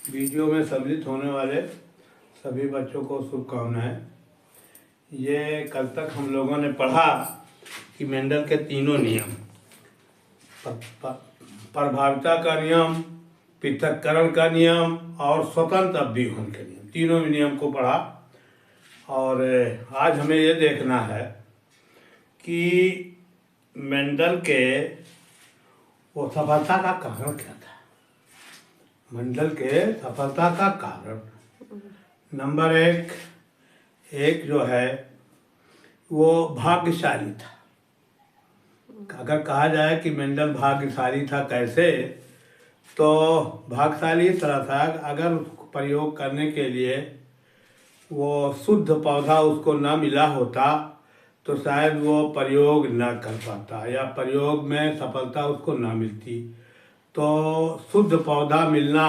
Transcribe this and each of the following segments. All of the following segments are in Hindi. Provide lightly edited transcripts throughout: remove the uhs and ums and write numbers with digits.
वीडियो में सम्मिलित होने वाले सभी बच्चों को शुभकामनाएं। ये कल तक हम लोगों ने पढ़ा कि मेंडल के तीनों नियम, प्रभाविता का नियम, पृथक्करण का नियम और स्वतंत्र अभिव्यंजन के नियम, तीनों नियम को पढ़ा। और आज हमें ये देखना है कि मेंडल के वो सफलता का कारण क्या था। मेंडल के सफलता का कारण नंबर एक जो है वो भाग्यशाली था। अगर कहा जाए कि मेंडल भाग्यशाली था कैसे, तो भाग्यशाली इस तरह था, अगर उसको प्रयोग करने के लिए वो शुद्ध पौधा उसको न मिला होता तो शायद वो प्रयोग न कर पाता या प्रयोग में सफलता उसको न मिलती। तो शुद्ध पौधा मिलना,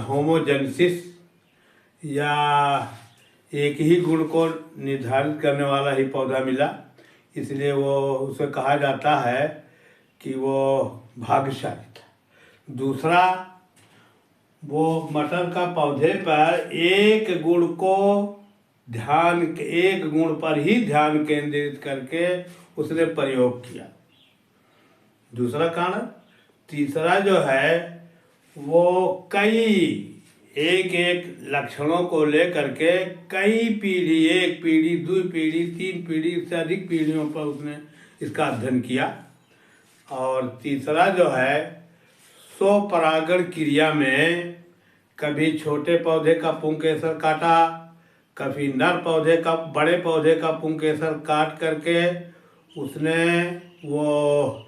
होमोजेनेसिस या एक ही गुण को निर्धारित करने वाला ही पौधा मिला, इसलिए वो उसे कहा जाता है कि वो भाग्यशाली था। दूसरा, वो मटर का पौधे पर एक गुण पर ही ध्यान केंद्रित करके उसने प्रयोग किया, दूसरा कारण। तीसरा जो है वो कई एक लक्षणों को लेकर के कई पीढ़ी, एक पीढ़ी, दो पीढ़ी, तीन पीढ़ी से अधिक पीढ़ियों पर उसने इसका अध्ययन किया। और तीसरा जो है स्वपरागण क्रिया में कभी छोटे पौधे का पुंकेसर काटा, कभी बड़े पौधे का पुंकेसर काट करके उसने वो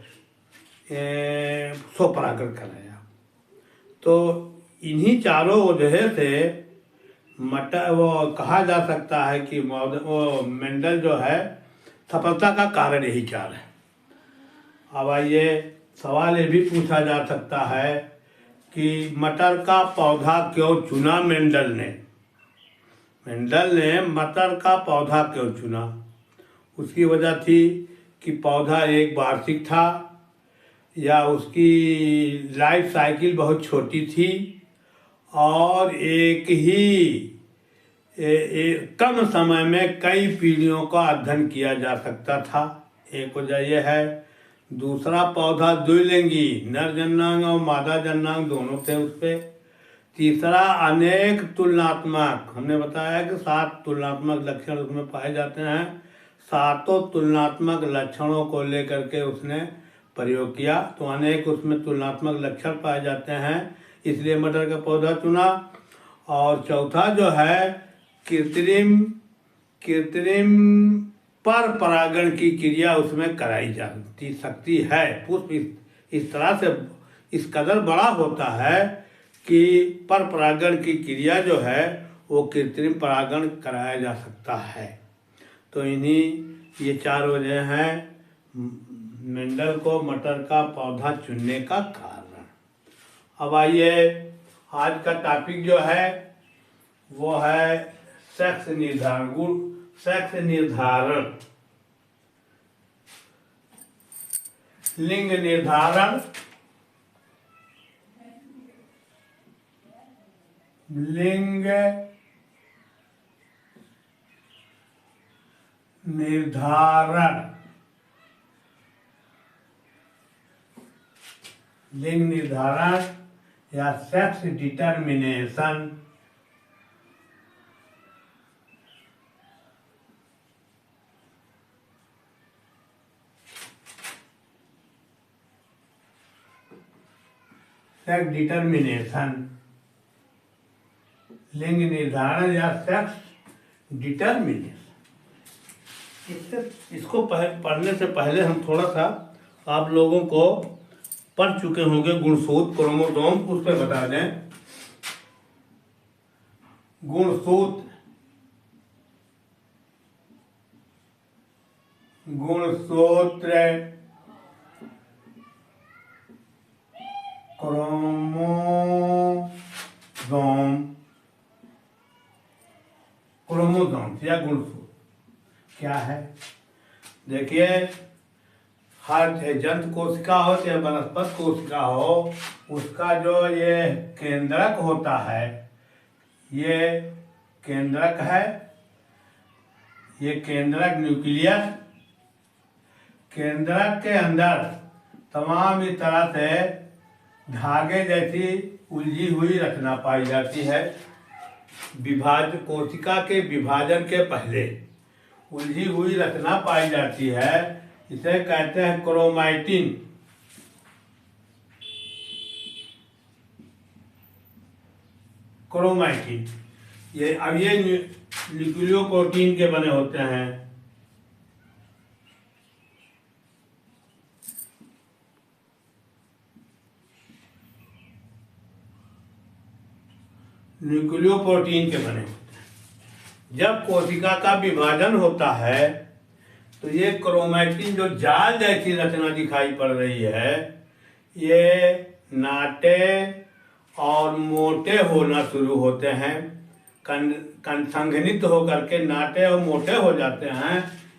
स्वपरागण कराया। तो इन्हीं चारों वजह से वो कहा जा सकता है कि वो मेंडल जो है सफलता का कारण यही चार है। अब आइए, सवाल ये भी पूछा जा सकता है कि मटर का पौधा क्यों चुना मेंडल ने मटर का पौधा क्यों चुना। उसकी वजह थी कि पौधा एक वार्षिक था या उसकी लाइफ साइकिल बहुत छोटी थी और कम समय में कई पीढ़ियों का अध्ययन किया जा सकता था, एक वजह यह है। दूसरा, पौधा द्विलिंगी, नर जननांग और मादा जननांग दोनों थे उस पे। तीसरा, अनेक तुलनात्मक, हमने बताया कि 7 तुलनात्मक लक्षण उसमें पाए जाते हैं, 7 तुलनात्मक लक्षणों को लेकर के उसने प्रयोग किया, तो अनेक उसमें तुलनात्मक लक्षण पाए जाते हैं, इसलिए मटर का पौधा चुना। और चौथा जो है कृत्रिम पर परागण की क्रिया उसमें कराई जा सकती है। पुष्प इस तरह से इस कदर बड़ा होता है कि पर परागण की क्रिया जो है वो कृत्रिम परागण कराया जा सकता है। तो ये 4 वजह हैं मेंडल को मटर का पौधा चुनने का कारण। अब आइए, आज का टॉपिक जो है वो है सेक्स निर्धारण, लिंग निर्धारण, लिंग निर्धारण या सेक्स डिटर्मिनेशन। लिंग निर्धारण या सेक्स डिटर्मिनेशन। इसको पढ़ने से पहले हम थोड़ा सा आप लोगों को पढ़ चुके होंगे गुणसूत्र, क्रोमोसोम, उस पर बता दें। गुणसूत्र क्रोमोसोम या गुणसूत्र क्या है। देखिए, हर जंतु कोशिका हो चाहे वनस्पति कोशिका हो, उसका जो ये केंद्रक होता है, ये केंद्रक है, ये केंद्रक न्यूक्लियस, केंद्रक के अंदर तमाम इस तरह से धागे जैसी उलझी हुई रचना पाई जाती है। कोशिका के विभाजन के पहले उलझी हुई रचना पाई जाती है, इसे कहते हैं क्रोमैटिन। क्रोमैटिन ये न्यूक्लियोप्रोटीन के बने होते हैं। न्यूक्लियोप्रोटीन के बने होते हैं। जब कोशिका का विभाजन होता है तो ये क्रोमैटिन जो जाल जैसी रचना दिखाई पड़ रही है, ये नाटे और मोटे होना शुरू होते हैं, संघनित होकर के नाटे और मोटे हो जाते हैं।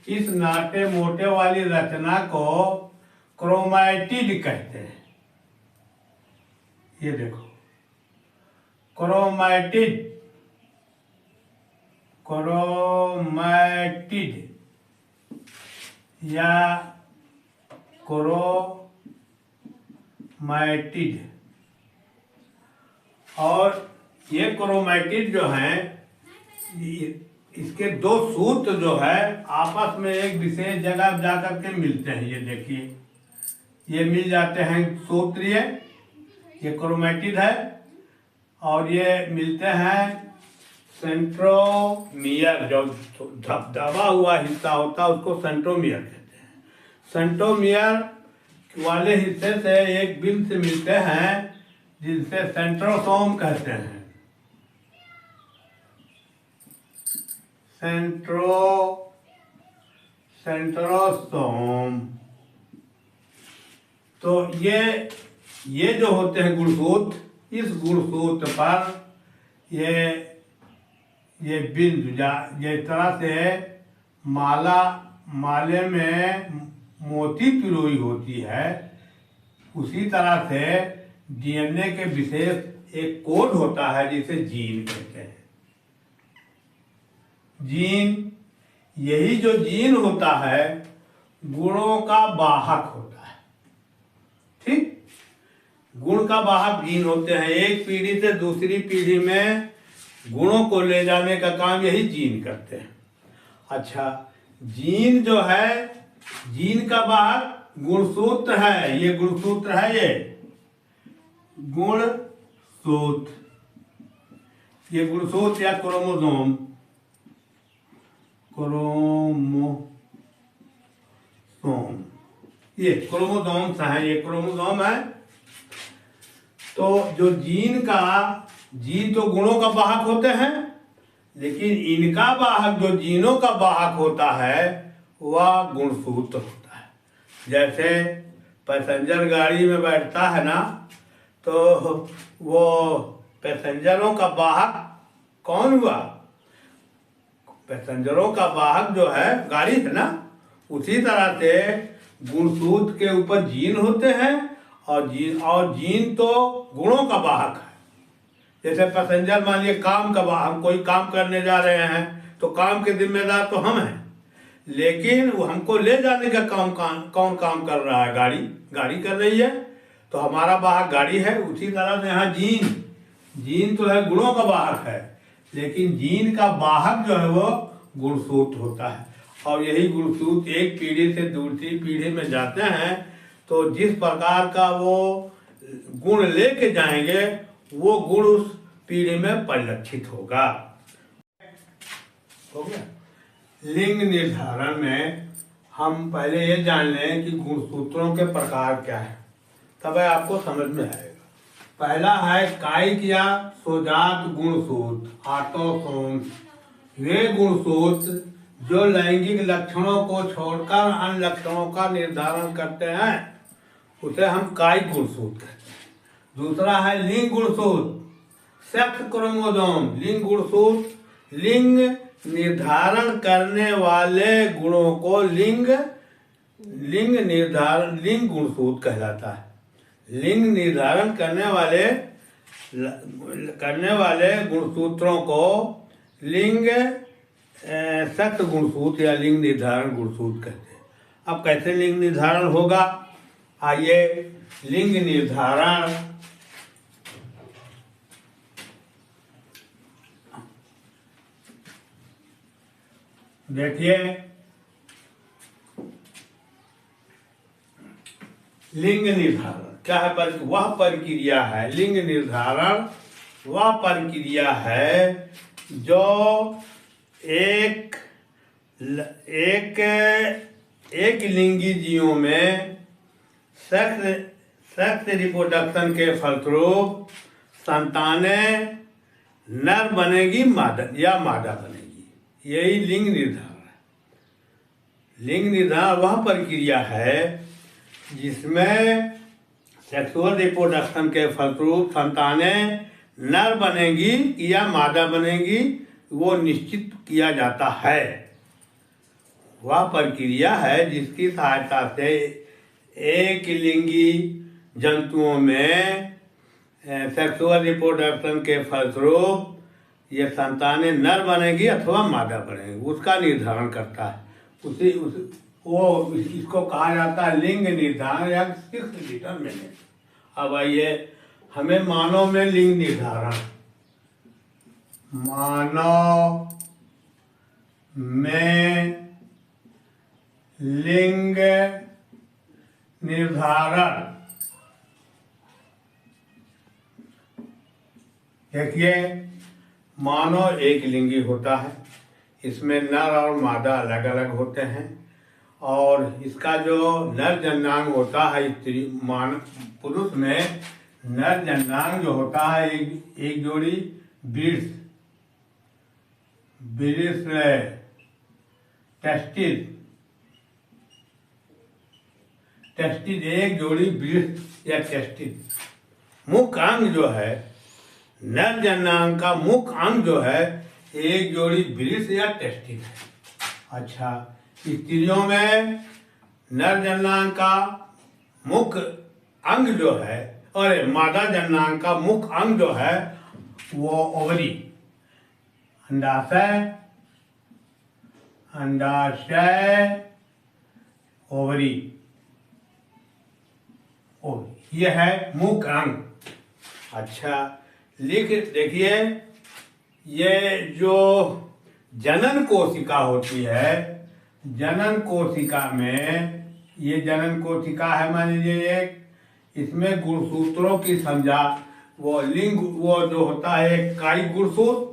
इस नाटे मोटे वाली रचना को क्रोमैटिड कहते हैं। ये देखो क्रोमैटिड, क्रोमैटिड या क्रोमैटिड। और ये क्रोमैटिड जो हैं, इसके दो सूत्र जो है आपस में एक विशेष जगह जाकर के मिलते हैं। ये देखिए, ये मिल जाते हैं सूत्र, ये क्रोमैटिड है, और ये मिलते हैं सेंट्रोमियर। जो दबा हुआ हिस्सा होता है उसको सेंट्रोमियर कहते हैं। सेंट्रोमियर वाले हिस्से से एक बिंदु से मिलते हैं जिनसे सेंट्रोसोम कहते हैं। सेंट्रोसोम। तो ये जो होते हैं गुणसूत्र, इस गुणसूत्र पर ये बिंदु जिस तरह से माले में मोती पिरोई होती है, उसी तरह से डीएनए के विशेष एक कोड होता है जिसे जीन कहते हैं। जीन, यही जो जीन होता है गुणों का वाहक होता है। ठीक, गुण का वाहक जीन होते हैं। एक पीढ़ी से दूसरी पीढ़ी में गुणों को ले जाने का काम यही जीन करते हैं। अच्छा, जीन जो है, जीन का वाहक गुणसूत्र है। ये गुणसूत्र है, ये गुणसूत्र, ये गुणसूत्र या क्रोमोसोम, ये क्रोमोसोम्स है, ये क्रोमोसोम है। तो जो जीन तो गुणों का वाहक होते हैं, लेकिन इनका वाहक, जो जीनों का वाहक होता है, वह गुणसूत्र होता है। जैसे पैसेंजर गाड़ी में बैठता है ना, तो वो पैसेंजरों का वाहक कौन हुआ? पैसेंजरों का वाहक जो है गाड़ी है ना। उसी तरह से गुणसूत्र के ऊपर जीन होते हैं, और जीन तो गुणों का वाहक है। जैसे पैसेंजर, मान लीजिए काम का वाहक, हम कोई काम करने जा रहे हैं तो काम के जिम्मेदार तो हम हैं, लेकिन वो हमको ले जाने का काम कौन काम कर रहा है? गाड़ी कर रही है, तो हमारा वाहक गाड़ी है। उसी तरह से यहाँ जीन तो है, गुणों का वाहक है, लेकिन जीन का वाहक जो है वो गुणसूत्र होता है। और यही गुणसूत्र एक पीढ़ी से दूसरी पीढ़ी में जाते हैं, तो जिस प्रकार का वो गुण लेके जाएंगे, वो गुण उस पीढ़ी में परिलक्षित होगा। हो गया। लिंग निर्धारण में हम पहले ये जान लें कि गुणसूत्रों के प्रकार क्या है, तब आपको समझ में आएगा। पहला है कायिक या सोजात गुणसूत्र, ऑटोसोम्स। वे गुणसूत्र जो लैंगिक लक्षणों को छोड़कर अन्य लक्षणों का निर्धारण करते हैं, उसे हम कायिक गुणसूत्र कहते हैं। दूसरा है लिंग गुणसूत्र, सेक्स क्रोमोसोम। लिंग गुणसूत्र लिंग निर्धारण करने वाले गुणों को लिंग लिंग गुणसूत्र कहलाता है। लिंग निर्धारण करने वाले गुणसूत्रों को लिंग सख्त गुणसूत्र या लिंग निर्धारण गुणसूत्र कहते हैं। अब कैसे लिंग निर्धारण होगा, आइए लिंग निर्धारण देखिए। लिंग निर्धारण क्या है? वह प्रक्रिया है, लिंग निर्धारण वह प्रक्रिया है जो एक लिंगी जीवों में सेक्स रिप्रोडक्शन के फलस्वरूप संतानें नर बनेगी या मादा बनेगी। यही लिंग निर्धारण है। लिंग निर्धारण वह प्रक्रिया है जिसमें सेक्सुअल रिप्रोडक्शन के फलस्वरूप संतानें नर बनेगी या मादा बनेगी, वो निश्चित किया जाता है। वह प्रक्रिया है जिसकी सहायता से एक लिंगी जंतुओं में सेक्सुअल रिप्रोडक्शन के फलस्वरूप ये संतानें नर बनेगी अथवा मादा बनेगी, उसका निर्धारण करता है। इसको कहा जाता है लिंग निर्धारण या सेक्स डिटरमिनेशन। अब आइए हमें मानव में लिंग निर्धारण, मानव में लिंग निर्धारण देखिए। मानव एक लिंगी होता है, इसमें नर और मादा अलग अलग होते हैं और इसका जो नर जननांग होता है पुरुष में नर जननांग जो होता है एक जोड़ी ब्रीड्स टेस्टिस एक जोड़ी ब्रीड्स या टेस्टिस। मुख्य अंग जो है नर जननांग का मुख्य अंग जो है एक जोड़ी ब्रीड्स या टेस्टिस है। अच्छा, स्त्रियों में नर जननांग का मुख्य अंग जो है और मादा जननांग का मुख्य अंग जो है वो ओवरी, अंडाशय ओवरी, ये है मुख्य अंग। अच्छा, देखिए ये जो जनन कोशिका होती है, जनन कोशिका में ये जनन कोशिका है, मान लीजिए एक, इसमें गुणसूत्रों की संख्या वो जो होता है काई गुणसूत्र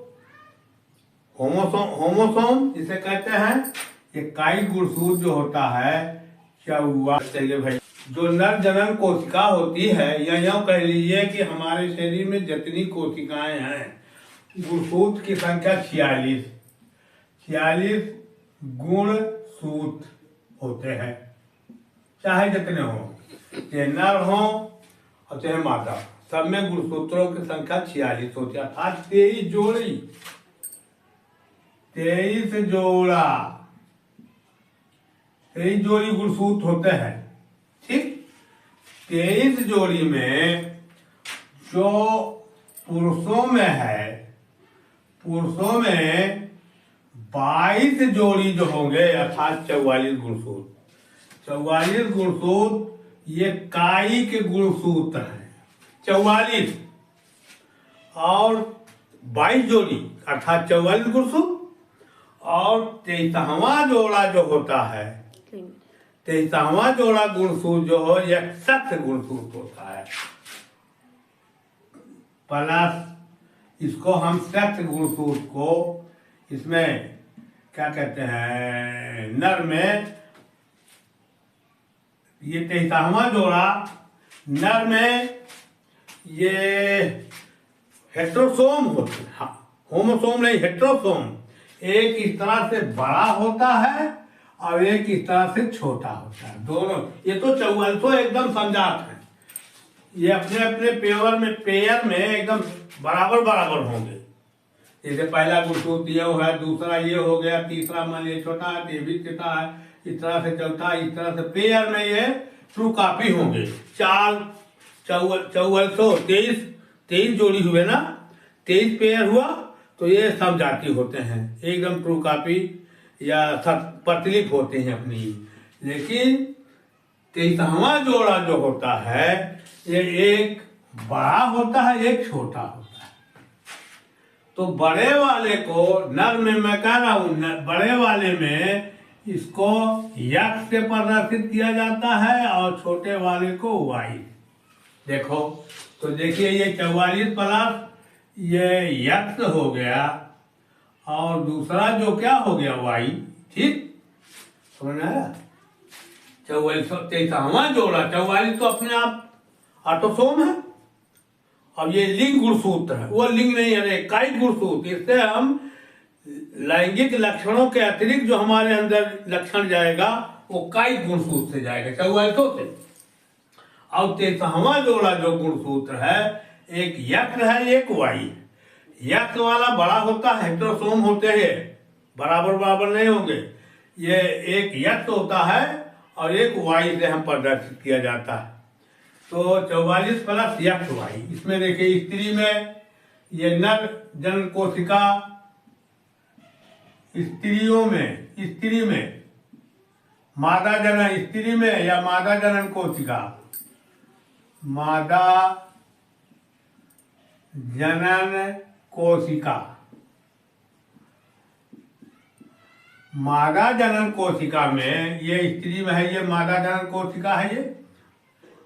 होमोसोम जिसे कहते हैं। ये काई गुणसूत्र जो होता है क्या हुआ चलिए भाई, जो नर जनन कोशिका होती है या यूं कह लीजिए कि हमारे शरीर में जितनी कोशिकाएं हैं गुणसूत्र की संख्या 46 गुणसूत्र होते हैं, चाहे जितने हो, चाहे नर हो और चाहे मादा, सब में गुणसूत्रों की संख्या 46 होती है। अर्थात 23 जोड़ी गुणसूत्र होते हैं। ठीक, 23 जोड़ी में जो पुरुषों में है, पुरुषों में 22 जोड़ी जो होंगे अर्थात 44 गुणसूत्र। 44 गुणसूत्र ये काई के गुणसूत्र हैं 44, और 22 जोड़ी अर्थात 44 गुणसूत्र, और 23वां जोड़ा जो होता है, 23वां जोड़ा गुणसूत्र जो हो यह सख्त गुणसूत्र होता है। प्लस इसको हम सख्त गुणसूत्र को इसमें क्या कहते हैं, नर में ये 23वां जोड़ा नर में ये हेट्रोसोम होते हैं, हाँ, होमोसोम नहीं हेट्रोसोम। एक इस तरह से बड़ा होता है और एक इस तरह से छोटा होता है, दोनों। ये तो 44 एकदम समझात है, ये अपने अपने पेयर में एकदम बराबर होंगे। जैसे पहला गुणसूत्र ये है, दूसरा ये हो गया, तीसरा मान लीजिए छोटा है, ये भी छोटा है, इस तरह से चलता है, इस तरह से पेयर में ये ट्रू कॉपी होंगे। 4 2423 23 जोड़ी हुए ना, 23 पेयर हुआ तो ये समजाती होते हैं, एकदम ट्रू कॉपी या प्रतिलिप होते हैं अपनी। लेकिन 23वां जोड़ा जो होता है ये एक बड़ा होता है, एक छोटा होता है। तो बड़े वाले को नर में मैं कह रहा हूं, बड़े वाले में इसको यक्स से प्रदर्शित किया जाता है और छोटे वाले को वाई। देखो तो देखिए ये 44 प्लस ये यक्स हो गया और दूसरा जो क्या हो गया वाई। ठीक समझ में आया? 23वां जोड़ा 44 तो अपने आप ऑटोसोम है। अब ये लिंग गुणसूत्र है, वो लिंग नहीं है, इकाई गुणसूत्र। इससे हम लैंगिक लक्षणों के अतिरिक्त जो हमारे अंदर लक्षण जाएगा वो काई गुणसूत्र से जाएगा, 44 से। और 23वां जोड़ा जो गुणसूत्र है एक यक्स है, एक वाई है। यक्स वाला बड़ा होता है, हेटेरोसोम होते हैं, बराबर बराबर नहीं होंगे। ये एक यक्स होता है और एक वाई से हम प्रदर्शित किया जाता है। तो 44 प्लस यक्स वाई। इसमें देखिए स्त्री में ये नर जनन कोशिका, स्त्री में मादा जनन, स्त्री में या मादा जनन कोशिका, मादा जनन कोशिका, मादा जनन कोशिका में ये स्त्री में है, ये मादा जनन कोशिका है। ये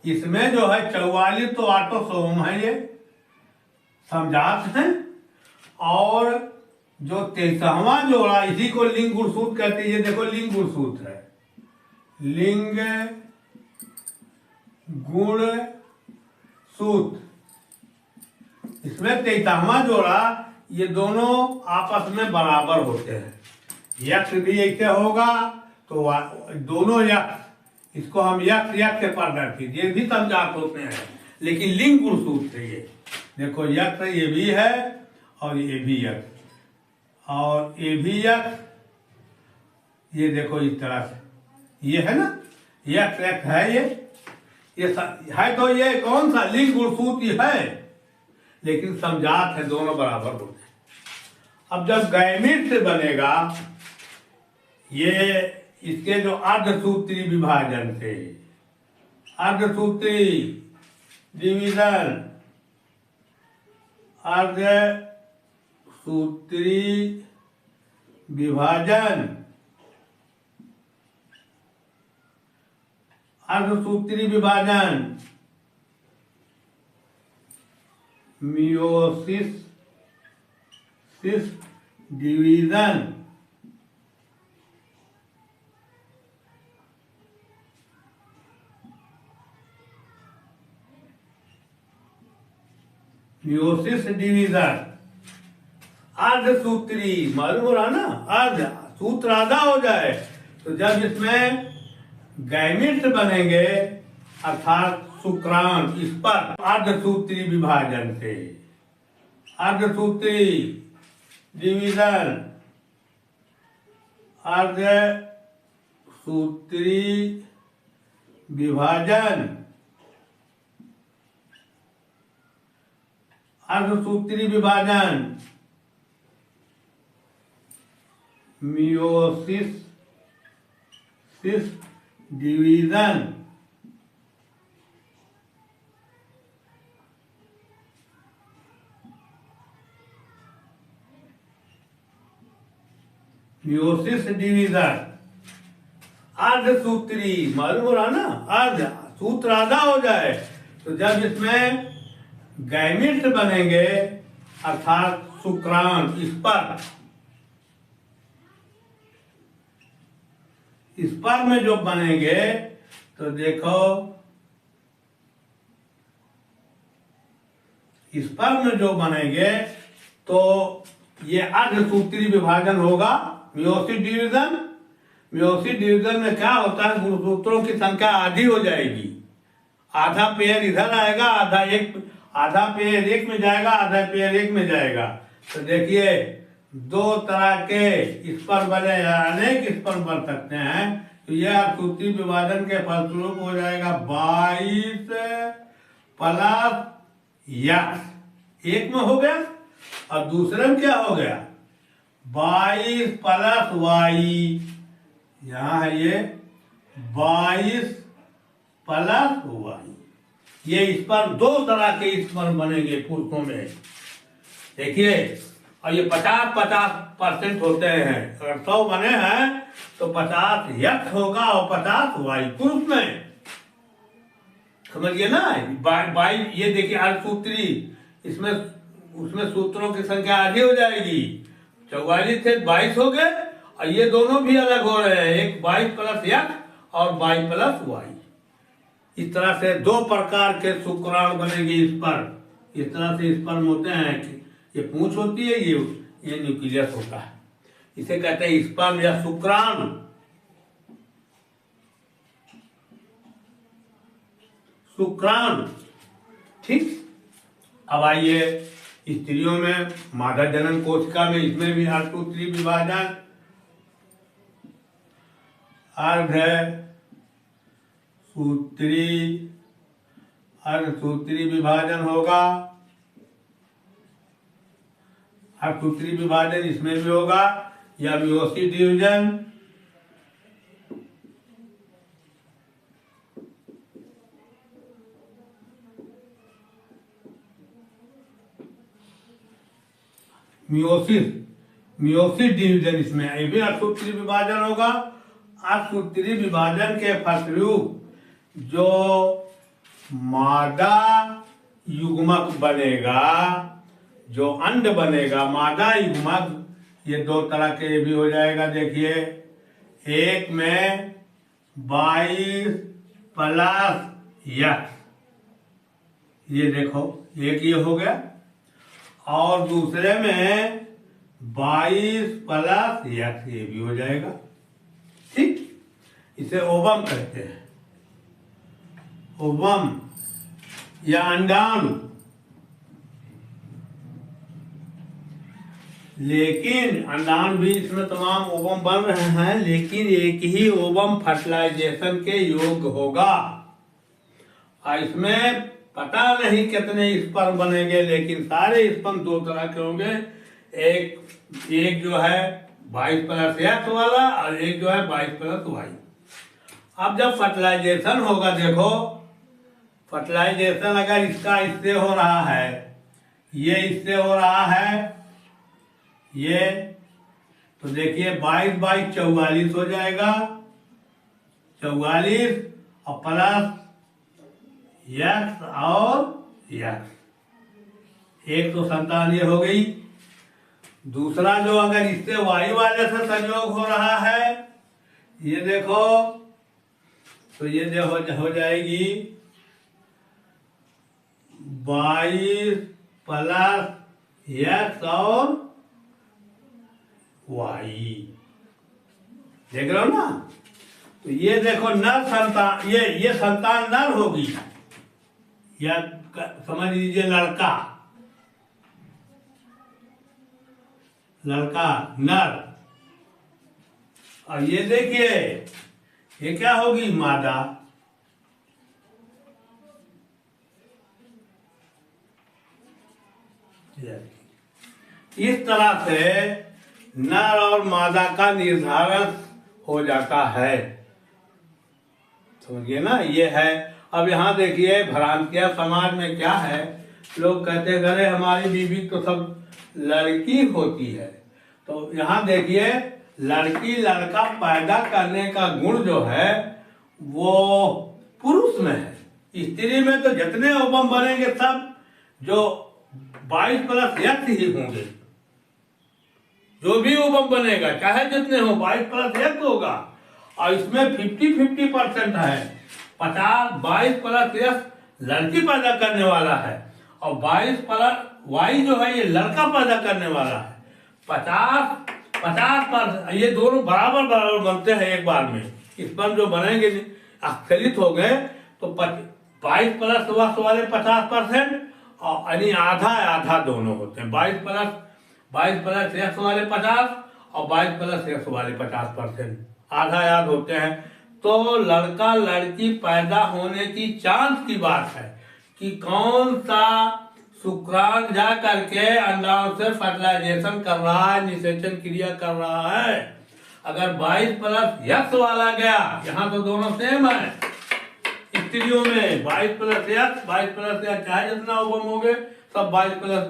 इसमें जो है 44 तो ऑटोसोम है, ये समजात है। और जो 23वां जोड़ा इसी को लिंग गुणसूत्र कहते हैं। ये देखो लिंग गुणसूत्र है, लिंग गुण सूत्र। इसमें 23वां जोड़ा ये दोनों आपस में बराबर होते हैं। यक्स भी ऐसे होगा तो दोनों यक्स, इसको हम यक्स यक्स से प्रदर्शित, ये भी समजात होते हैं, लेकिन लिंग गुणसूत्र है। ये देखो यक्स ये भी है और ये भी यक्स और ये भी यक्स। ये देखो इस तरह से ये है ना, यक्स यक्स है, ये है। तो ये कौन सा लिंग गुणसूत्र है, लेकिन समजात है, दोनों बराबर होते हैं। अब जब गैमीट से बनेगा ये, इसके जो अर्धसूत्री विभाजन से, अर्धसूत्री डिवीजन, अर्धसूत्री विभाजन, अर्धसूत्री विभाजन, मियोसिस डिवीजन, मियोसिस डिवीजन, अर्धसूत्री मालूम हो रहा ना, अर्ध सूत्र आधा हो जाए तो जब इसमें गैमीट्स बनेंगे अर्थात शुक्राणु, इस पर अर्धसूत्री विभाजन से, अर्धसूत्री डिवीजन, अर्धसूत्री विभाजन, अर्धसूत्री विभाजन, मियोसिस डिवीजन, मियोसिस डिवीजन, अर्धसूत्री मालूम हो रहा ना, अर्ध सूत्र आधा हो जाए तो जब इसमें गैमीट्स बनेंगे अर्थात शुक्राणु, इस पर में जो बनेंगे तो देखो इस पर में जो बनेंगे तो ये अर्धसूत्री विभाजन होगा, मियोसिस डिवीजन। मियोसिस डिवीजन में क्या होता है, गुणसूत्रों की संख्या आधी हो जाएगी, आधा पेयर इधर आएगा, आधा पेयर एक में जाएगा, आधा पेयर एक में जाएगा। तो देखिए दो तरह के इस पर बने, अनेक इस पर बन सकते हैं। तो यह अर्थसूत्री विभाजन के फलस्वरूप हो जाएगा 22 प्लस यक्स, एक में हो गया, और दूसरे में क्या हो गया 22 प्लस वाई, यहाँ है ये 22 प्लस वाई। ये स्पर्म दो तरह के स्पर्म बनेंगे पुरुषों में, देखिए, और ये 50-50% होते हैं। अगर 100 बने हैं तो 50 यक्स होगा और 50 वाई पुरुष में, समझिए ना। बाई ये देखिए अर्थसूत्री, इसमें उसमें सूत्रों की संख्या आधी हो जाएगी, 44 थे 22 हो गए, और ये दोनों भी अलग हो रहे हैं, एक 22 प्लस यक्स और 22 प्लस वाई। इस तरह से दो प्रकार के शुक्राणु बनेंगे इस पर। इस तरह से स्पर्म होते हैं कि ये पूंछ होती है, ये न्यूक्लियस होता है, इसे कहते हैं स्पर्म या शुक्राणु। शुक्राणु, ठीक। अब आइए स्त्रियों में मादा जनन कोशिका में, इसमें भी अर्थसूत्री विभाजन, अर्धसूत्री विभाजन होगा। अर्थसूत्री विभाजन इसमें भी होगा, या मियोसिस डिवीजन, मियोसिस डिवीजन इसमें ये भी अर्थसूत्री विभाजन होगा। अर्थसूत्री विभाजन के फलस्वरूप जो मादा युग्मक बनेगा, जो अंड बनेगा मादा युग्मक, ये दो तरह के भी हो जाएगा। देखिए, एक में 22 प्लस यक्स, ये देखो एक ये हो गया, और दूसरे में 22 प्लस यक्स, ये भी हो जाएगा, ठीक। इसे ओवम कहते हैं, ओवम या अंडाणु। लेकिन अंडाणु भी इसमें तमाम ओवम बन रहे हैं, लेकिन एक ही ओवम फर्टिलाइजेशन के योग्य होगा। और इसमें पता नहीं कितने स्पर्म बनेंगे, लेकिन सारे स्पर्म दो तरह के होंगे, एक जो है 22 प्लस एक्स वाला, और एक जो है 22 प्लस वाई। अब जब फर्टिलाइजेशन होगा, देखो फर्टिलाइजेशन अगर इसका इससे हो रहा है, ये इससे हो रहा है, ये तो देखिए 22 44 हो जाएगा, 44 और प्लस यक्स और यक्स, 157 ये हो गई। दूसरा जो अगर इससे वायु वाले से संयोग हो रहा है, ये देखो, तो ये जो हो जाएगी 22 प्लस यक्स और वाई, देख रहे हो ना। तो ये देखो नर संतान, ये संतान नर होगी, या समझ लीजिए लड़का नर, और ये देखिए ये क्या होगी मादा। इस तरह से नर और मादा का निर्धारण हो जाता है, समझिए ना, ये है। अब यहाँ देखिए भ्रांतियां समाज में क्या है, लोग कहते हैं अरे हमारी बीवी तो सब लड़की होती है, तो यहाँ देखिए लड़की लड़का पैदा करने का गुण जो है वो पुरुष में है। स्त्री में तो जितने ओवम बनेंगे सब जो 22 प्लस यक्स ही होंगे, जो भी ओवम बनेगा चाहे जितने हो 22 प्लस यक्स होगा। और इसमें 50-50% है, 22 प्लस यक्स लड़की पैदा करने वाला है, और 22 प्लस वाई जो है ये लड़का पैदा करने वाला है। 50 ये दोनों बराबर बनते हैं एक बार में। इस पर जो बनेंगे स्खलित हो गए तो 22 प्लस वाले 50%, और यानी आधा दोनों होते हैं। 22 प्लस एक्स वाले 50 और 22 प्लस एक्स वाले 50%, आधा याद होते हैं। तो लड़का लड़की पैदा होने की चांस की बात है कि कौन सा शुक्राणु जा करके अंडाणु से फर्टिलाइजेशन कर रहा है, निषेचन क्रिया कर रहा है। अगर 22+ वाला गया, यहाँ तो दोनों सेम है स्त्रियों में, 22+X चाहे जितना ओवम हो गए सब 22+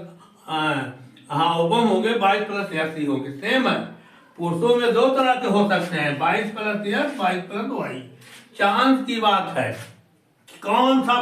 ओवम हो गए 22+X ही होंगे, सेम है। पुरुषों में 2 तरह के हो सकते हैं, 22+X 22+Y। चांस की बात है कौन सा